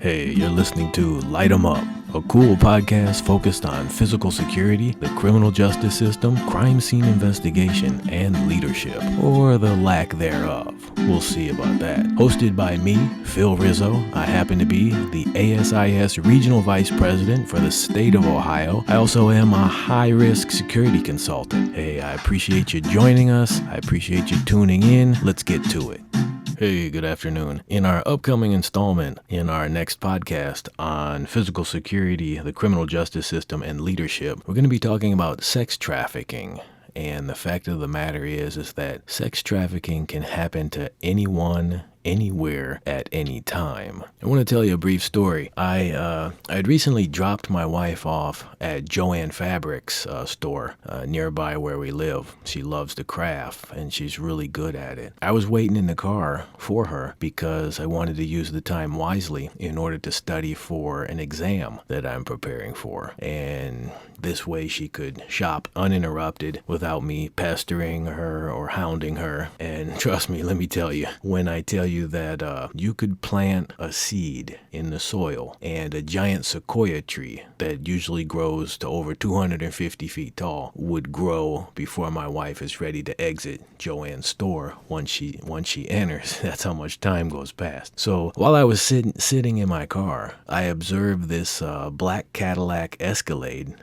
Hey, you're listening to Light 'em Up, a cool podcast focused on physical security, the criminal justice system, crime scene investigation, and leadership, or the lack thereof. We'll see about that. Hosted by me, Phil Rizzo. I happen to be the ASIS Regional Vice President for the state of Ohio. I also am a high-risk security consultant. Hey, I appreciate you joining us. I appreciate you tuning in. Let's get to it. Hey, good afternoon. In our upcoming installment in our next podcast on physical security, the criminal justice system, and leadership, we're going to be talking about sex trafficking. And the fact of the matter is that sex trafficking can happen to anyone, anywhere, at any time. I want to tell you a brief story. I'd recently dropped my wife off at Joann Fabric's store nearby where we live. She loves to craft, and she's really good at it. I was waiting in the car for her because I wanted to use the time wisely in order to study for an exam that I'm preparing for. And this way she could shop uninterrupted without me pestering her or hounding her. And trust me, let me tell you, when I tell you that you could plant a seed in the soil and a giant sequoia tree that usually grows to over 250 feet tall would grow before my wife is ready to exit Joann's store once she enters. That's how much time goes past. So while I was sitting in my car, I observed this black Cadillac Escalade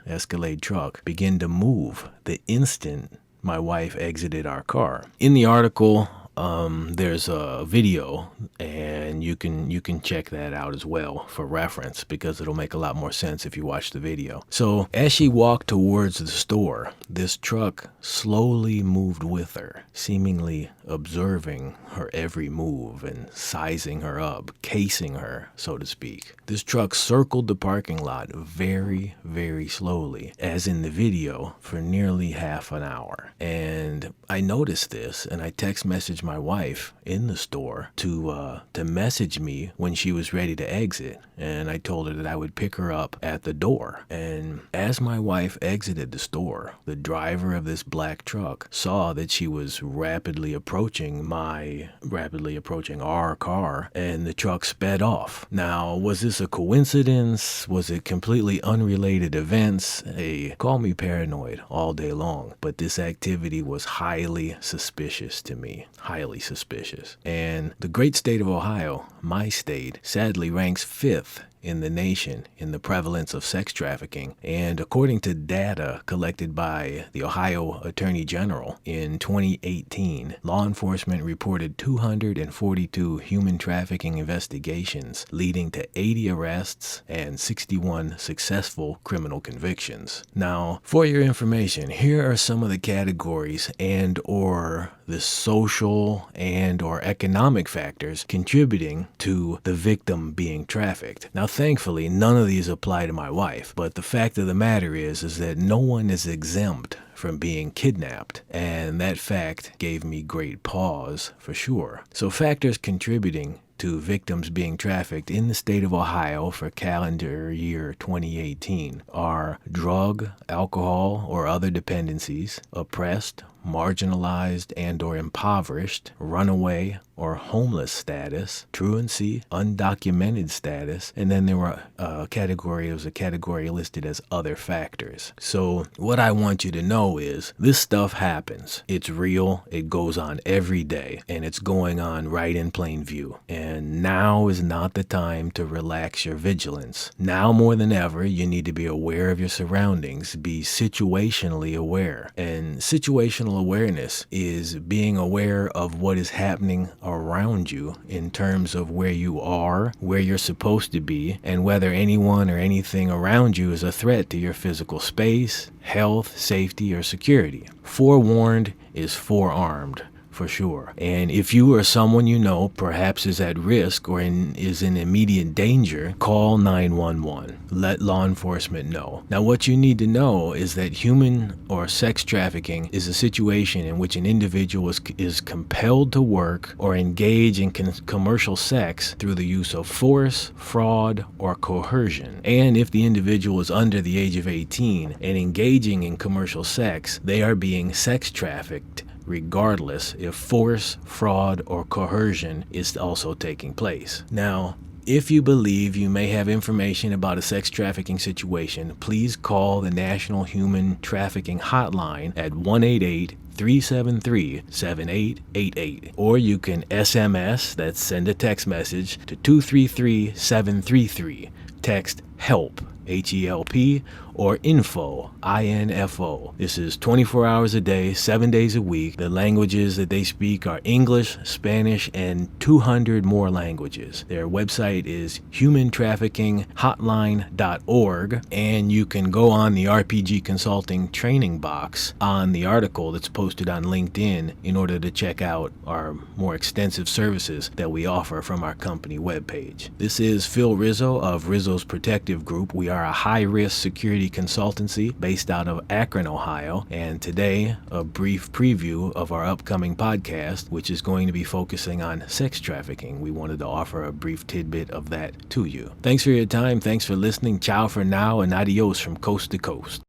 truck begin to move the instant my wife exited our car. In the article, there's a video, and you can check that out as well for reference, because it'll make a lot more sense if you watch the video. So as she walked towards the store, this truck slowly moved with her, seemingly observing her every move and sizing her up, casing her, so to speak. This truck circled the parking lot very, very slowly, as in the video, for nearly half an hour. And I noticed this, and I text messaged my wife in the store to message me when she was ready to exit, and I told her that I would pick her up at the door. And as my wife exited the store, the driver of this black truck saw that she was rapidly approaching our car, and the truck sped off. Now, was this a coincidence? Was it completely unrelated events? Hey, call me paranoid all day long, but this activity was highly suspicious to me. Highly suspicious. And the great state of Ohio, my state, sadly ranks 5th in the nation in the prevalence of sex trafficking. And according to data collected by the Ohio Attorney General in 2018, law enforcement reported 242 human trafficking investigations, leading to 80 arrests and 61 successful criminal convictions. Now, for your information, here are some of the categories and or the social and or economic factors contributing to the victim being trafficked. Now, thankfully, none of these apply to my wife, but the fact of the matter is that no one is exempt from being kidnapped, and that fact gave me great pause for sure. So factors contributing to victims being trafficked in the state of Ohio for calendar year 2018 are drug, alcohol, or other dependencies, oppressed, marginalized, and or impoverished, runaway or homeless status, truancy, undocumented status, and then there was a category listed as other factors. So what I want you to know is this stuff happens. It's real. It goes on every day, and it's going on right in plain view. And now is not the time to relax your vigilance. Now more than ever, you need to be aware of your surroundings, be situationally aware. And situational awareness is being aware of what is happening around you in terms of where you are, where you're supposed to be, and whether anyone or anything around you is a threat to your physical space, health, safety, or security. Forewarned is forearmed, for sure. And if you or someone you know perhaps is at risk or is in immediate danger, call 911. Let law enforcement know. Now, what you need to know is that human or sex trafficking is a situation in which an individual is compelled to work or engage in commercial sex through the use of force, fraud, or coercion. And if the individual is under the age of 18 and engaging in commercial sex, they are being sex trafficked, regardless if force, fraud, or coercion is also taking place. Now, If you believe you may have information about a sex trafficking situation, please call the National Human Trafficking Hotline at 1-888-373-7888. Or you can SMS, that's send a text message, to 233-733. Text HELP, HELP, or info, INFO. This is 24 hours a day, 7 days a week. The languages that they speak are English, Spanish, and 200 more languages. Their website is humantraffickinghotline.org, and you can go on the RPG Consulting training box on the article that's posted on LinkedIn in order to check out our more extensive services that we offer from our company webpage. This is Phil Rizzo of Rizzo's Protective Group. We are a high-risk security consultancy based out of Akron, Ohio, and today a brief preview of our upcoming podcast, which is going to be focusing on sex trafficking. We wanted to offer a brief tidbit of that to you. Thanks for your time. Thanks for listening. Ciao for now, and adios from coast to coast.